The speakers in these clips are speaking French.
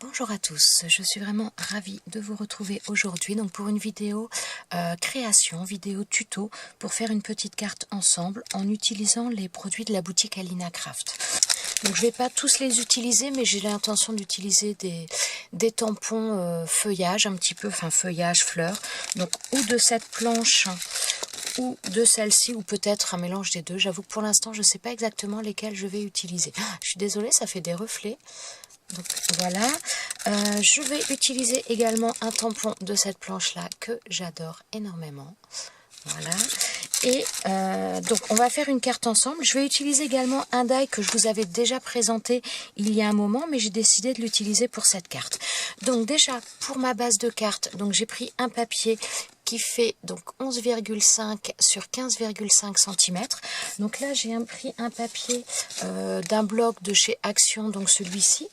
Bonjour à tous, je suis vraiment ravie de vous retrouver aujourd'hui donc pour une vidéo création, vidéo tuto pour faire une petite carte ensemble en utilisant les produits de la boutique Alina Craft. Donc je ne vais pas tous les utiliser mais j'ai l'intention d'utiliser des tampons feuillage un petit peu, enfin feuillage, fleurs, donc ou de cette planche ou de celle-ci ou peut-être un mélange des deux. J'avoue que pour l'instant je ne sais pas exactement lesquels je vais utiliser. Je suis désolée, ça fait des reflets. Donc voilà, je vais utiliser également un tampon de cette planche là que j'adore énormément. Voilà, et donc on va faire une carte ensemble. Je vais utiliser également un die que je vous avais déjà présenté il y a un moment, mais j'ai décidé de l'utiliser pour cette carte. Donc déjà pour ma base de carte, donc j'ai pris un papier qui fait donc 11,5 sur 15,5 cm. Donc là j'ai pris un papier d'un bloc de chez Action, donc celui-ci.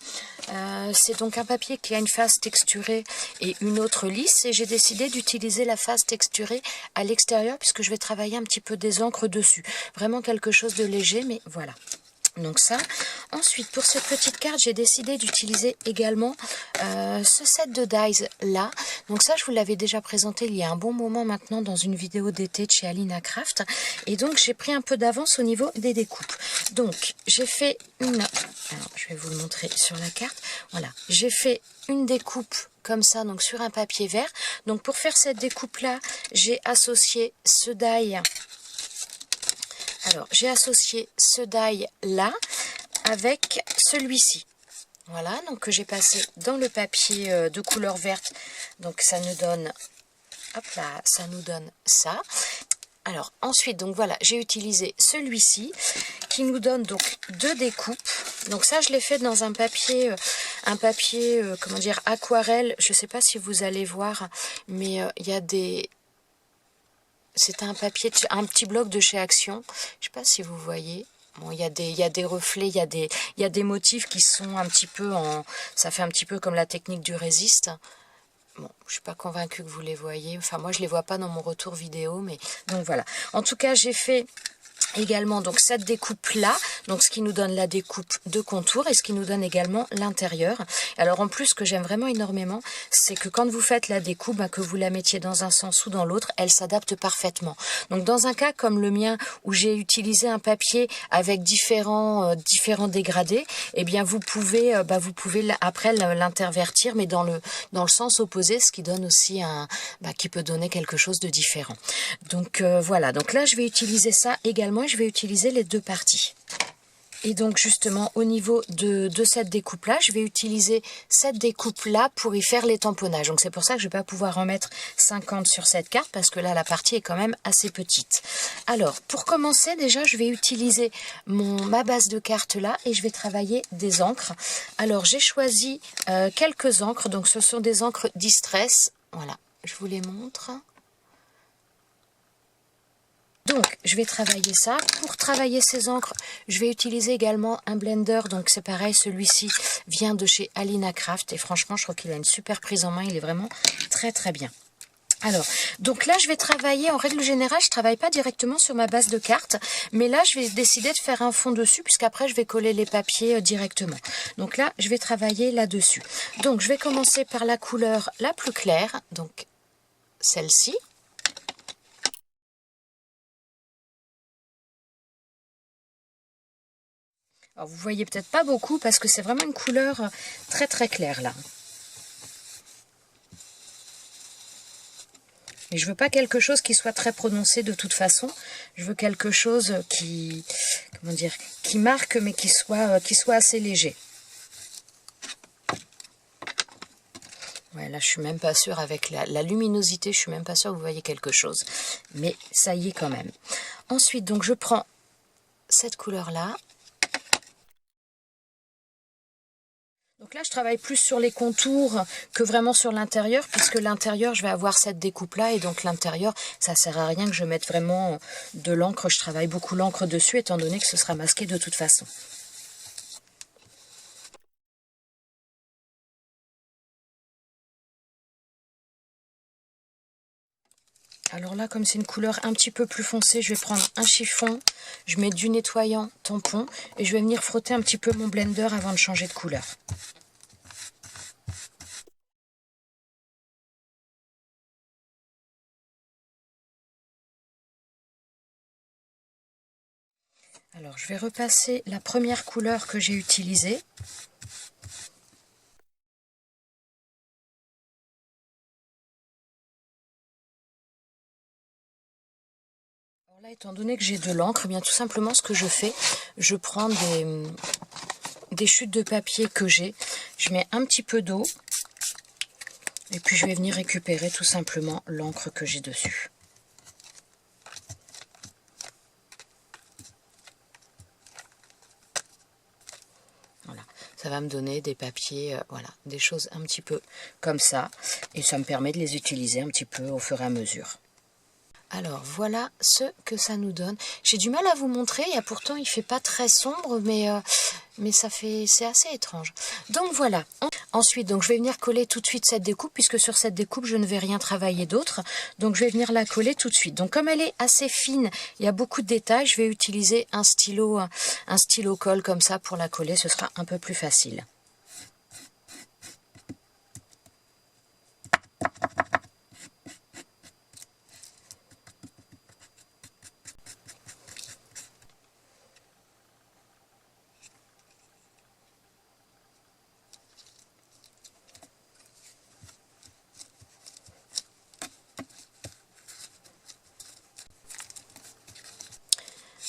C'est donc un papier qui a une face texturée et une autre lisse, et j'ai décidé d'utiliser la face texturée à l'extérieur puisque je vais travailler un petit peu des encres dessus. Vraiment quelque chose de léger, mais voilà. Donc ça. Ensuite, pour cette petite carte, j'ai décidé d'utiliser également ce set de dies là. Donc ça, je vous l'avais déjà présenté il y a un bon moment maintenant dans une vidéo d'été de chez Alina Craft. Et donc, j'ai pris un peu d'avance au niveau des découpes. Donc, j'ai fait une... Alors, je vais vous le montrer sur la carte. Voilà, j'ai fait une découpe comme ça, donc sur un papier vert. Donc, pour faire cette découpe-là, j'ai associé ce die... Alors, j'ai associé ce die là avec celui-ci. Voilà, donc que j'ai passé dans le papier de couleur verte. Donc ça nous donne, hop là, ça nous donne ça. Alors ensuite, donc voilà, j'ai utilisé celui-ci qui nous donne donc deux découpes. Donc ça, je l'ai fait dans un papier, comment dire, aquarelle. Je ne sais pas si vous allez voir, mais il y a des... C'est un papier, un petit bloc de chez Action. Je ne sais pas si vous voyez. Bon, il y a des reflets, il y a des motifs qui sont un petit peu en... Ça fait un petit peu comme la technique du résiste. Bon, je ne suis pas convaincue que vous les voyez. Enfin, moi, je ne les vois pas dans mon retour vidéo. Mais donc, voilà. En tout cas, j'ai fait... également donc cette découpe là, donc ce qui nous donne la découpe de contour et ce qui nous donne également l'intérieur. Alors en plus, ce que j'aime vraiment énormément, c'est que quand vous faites la découpe, que vous la mettiez dans un sens ou dans l'autre, elle s'adapte parfaitement. Donc dans un cas comme le mien où j'ai utilisé un papier avec différents dégradés, eh bien vous pouvez après l'intervertir mais dans le sens opposé, ce qui donne aussi qui peut donner quelque chose de différent. Donc voilà, donc là je vais utiliser ça également. Je vais utiliser les deux parties. Et donc justement au niveau de cette découpe là, je vais utiliser cette découpe là pour y faire les tamponnages. Donc c'est pour ça que je ne vais pas pouvoir en mettre 50 sur cette carte parce que là la partie est quand même assez petite. Alors pour commencer, déjà je vais utiliser ma base de carte là et je vais travailler des encres. Alors j'ai choisi quelques encres, donc ce sont des encres Distress. Voilà, je vous les montre. Donc, je vais travailler ça. Pour travailler ces encres, je vais utiliser également un blender. Donc, c'est pareil, celui-ci vient de chez Alina Craft. Et franchement, je trouve qu'il a une super prise en main. Il est vraiment très, très bien. Alors, donc là, je vais travailler, en règle générale, je ne travaille pas directement sur ma base de carte. Mais là, je vais décider de faire un fond dessus, puisqu'après, je vais coller les papiers directement. Donc là, je vais travailler là-dessus. Donc, je vais commencer par la couleur la plus claire. Donc, celle-ci. Alors vous voyez peut-être pas beaucoup parce que c'est vraiment une couleur très très claire là. Et je veux pas quelque chose qui soit très prononcé de toute façon. Je veux quelque chose qui, comment dire, qui marque mais qui soit assez léger. Ouais, là je suis même pas sûre avec la luminosité, je suis même pas sûre que vous voyez quelque chose. Mais ça y est quand même. Ensuite donc je prends cette couleur là. Donc là, je travaille plus sur les contours que vraiment sur l'intérieur, puisque l'intérieur, je vais avoir cette découpe-là, et donc l'intérieur, ça ne sert à rien que je mette vraiment de l'encre. Je travaille beaucoup l'encre dessus, étant donné que ce sera masqué de toute façon. Alors là, comme c'est une couleur un petit peu plus foncée, je vais prendre un chiffon, je mets du nettoyant tampon, et je vais venir frotter un petit peu mon blender avant de changer de couleur. Alors je vais repasser la première couleur que j'ai utilisée. Alors là, étant donné que j'ai de l'encre, eh bien tout simplement ce que je fais, je prends des chutes de papier que j'ai, je mets un petit peu d'eau et puis je vais venir récupérer tout simplement l'encre que j'ai dessus. Voilà, ça va me donner des papiers, voilà, des choses un petit peu comme ça et ça me permet de les utiliser un petit peu au fur et à mesure. Alors voilà ce que ça nous donne. J'ai du mal à vous montrer, et pourtant il fait pas très sombre, mais c'est assez étrange. Donc voilà. Ensuite, donc je vais venir coller tout de suite cette découpe, puisque sur cette découpe je ne vais rien travailler d'autre. Donc je vais venir la coller tout de suite. Donc comme elle est assez fine, il y a beaucoup de détails, je vais utiliser un stylo colle comme ça pour la coller, ce sera un peu plus facile.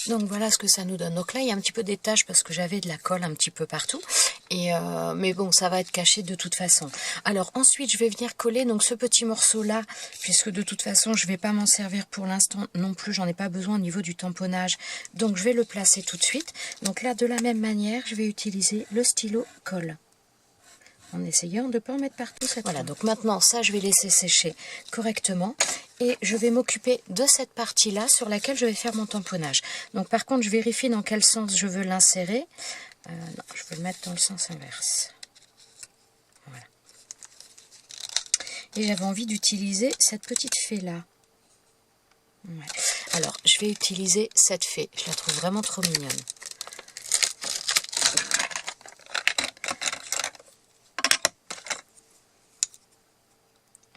Donc voilà ce que ça nous donne. Donc là il y a un petit peu des taches parce que j'avais de la colle un petit peu partout. Mais bon, ça va être caché de toute façon. Alors ensuite je vais venir coller donc ce petit morceau là, puisque de toute façon je ne vais pas m'en servir pour l'instant non plus, j'en ai pas besoin au niveau du tamponnage. Donc je vais le placer tout de suite. Donc là de la même manière je vais utiliser le stylo colle, en essayant de ne pas en mettre partout. Voilà, donc maintenant ça je vais laisser sécher correctement. Et je vais m'occuper de cette partie-là sur laquelle je vais faire mon tamponnage. Donc par contre, je vérifie dans quel sens je veux l'insérer. Non, je vais le mettre dans le sens inverse. Voilà. Et j'avais envie d'utiliser cette petite fée-là. Ouais. Alors, je vais utiliser cette fée. Je la trouve vraiment trop mignonne.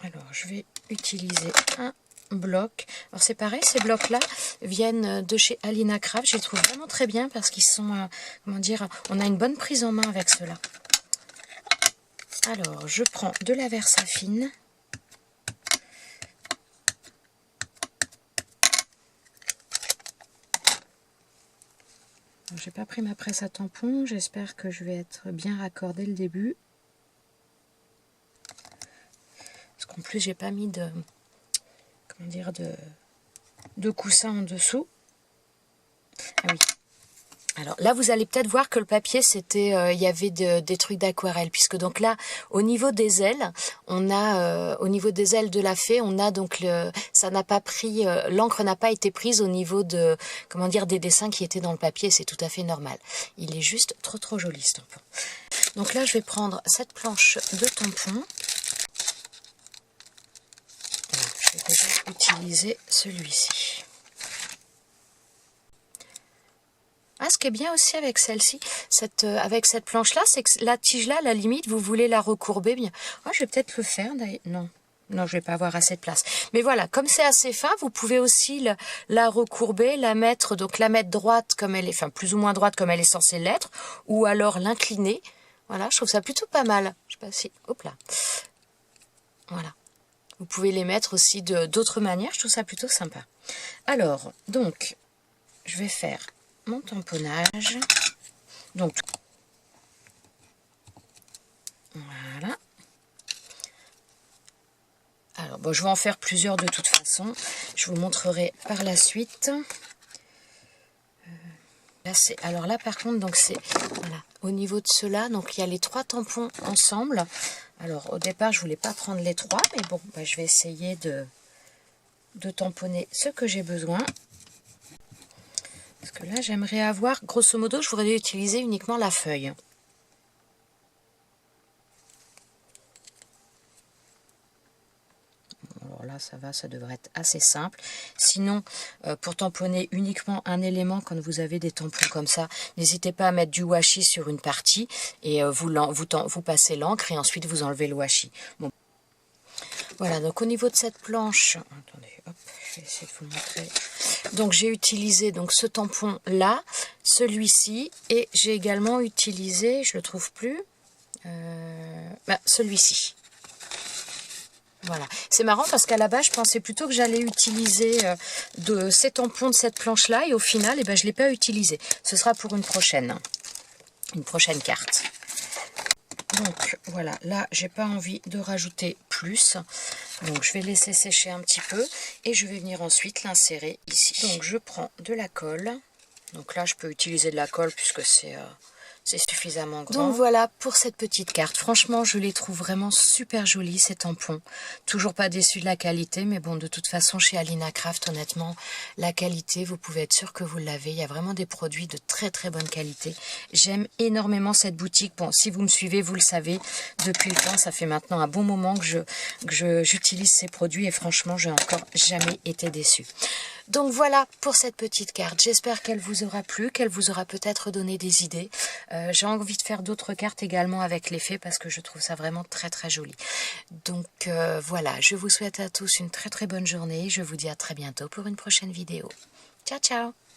Alors, je vais utiliser un bloc. Alors, c'est pareil, ces blocs-là viennent de chez Alina Craft. Je les trouve vraiment très bien parce qu'ils sont, comment dire, on a une bonne prise en main avec cela. Alors, je prends de la Versafine. Je n'ai pas pris ma presse à tampon. J'espère que je vais être bien raccordée le début. En plus, j'ai pas mis de, comment dire, de coussin en dessous. Ah oui. Alors là, vous allez peut-être voir que le papier, c'était, il y avait des trucs d'aquarelle, puisque donc là, au niveau des ailes, on a, au niveau des ailes de la fée, on a donc ça n'a pas pris, l'encre n'a pas été prise au niveau de, comment dire, des dessins qui étaient dans le papier. C'est tout à fait normal. Il est juste trop joli ce tampon. Donc là, je vais prendre cette planche de tampon. Je vais déjà utiliser celui-ci. Ah, ce qui est bien aussi avec celle-ci, avec cette planche-là, c'est que la tige-là, à la limite, vous voulez la recourber bien. Ah, je vais peut-être le faire, d'ailleurs. Non, je vais pas avoir assez de place. Mais voilà, comme c'est assez fin, vous pouvez aussi la recourber, la mettre droite comme elle est, enfin plus ou moins droite comme elle est censée l'être, ou alors l'incliner. Voilà, je trouve ça plutôt pas mal. Je sais pas si... Hop là. Voilà. Vous pouvez les mettre aussi d'autres manières, je trouve ça plutôt sympa. Alors, donc, je vais faire mon tamponnage. Donc, voilà. Alors, bon, je vais en faire plusieurs de toute façon. Je vous montrerai par la suite. Là, alors là, par contre, donc c'est, voilà, au niveau de cela, donc il y a les 3 tampons ensemble. Alors, au départ, je voulais pas prendre les 3, mais bon, bah, je vais essayer de tamponner ce que j'ai besoin. Parce que là, j'aimerais avoir, grosso modo, je voudrais utiliser uniquement la feuille. Alors là, ça va, ça devrait être assez simple. Sinon, pour tamponner uniquement un élément, quand vous avez des tampons comme ça, n'hésitez pas à mettre du washi sur une partie et vous passez l'encre et ensuite vous enlevez le washi. Bon. Voilà, donc au niveau de cette planche, attendez, hop, je vais essayer de vous le montrer. Donc j'ai utilisé donc ce tampon là, celui-ci, et j'ai également utilisé, je le trouve plus, celui-ci. Voilà, c'est marrant parce qu'à la base je pensais plutôt que j'allais utiliser ces tampons de cette planche là, et au final je ne l'ai pas utilisé. Ce sera pour une prochaine carte. Donc voilà, là j'ai pas envie de rajouter plus, donc je vais laisser sécher un petit peu et je vais venir ensuite l'insérer ici. Donc je prends de la colle, donc là je peux utiliser de la colle puisque c'est suffisamment grand. Donc voilà pour cette petite carte. Franchement, je les trouve vraiment super jolis ces tampons. Toujours pas déçue de la qualité, mais bon, de toute façon, chez Alina Craft, honnêtement, la qualité, vous pouvez être sûr que vous l'avez. Il y a vraiment des produits de très très bonne qualité. J'aime énormément cette boutique. Bon, si vous me suivez, vous le savez, depuis le temps, ça fait maintenant un bon moment que j'utilise ces produits et franchement, j'ai encore jamais été déçue. Donc voilà pour cette petite carte. J'espère qu'elle vous aura plu, qu'elle vous aura peut-être donné des idées. J'ai envie de faire d'autres cartes également avec l'effet parce que je trouve ça vraiment très très joli. Donc voilà, je vous souhaite à tous une très très bonne journée. Je vous dis à très bientôt pour une prochaine vidéo. Ciao ciao!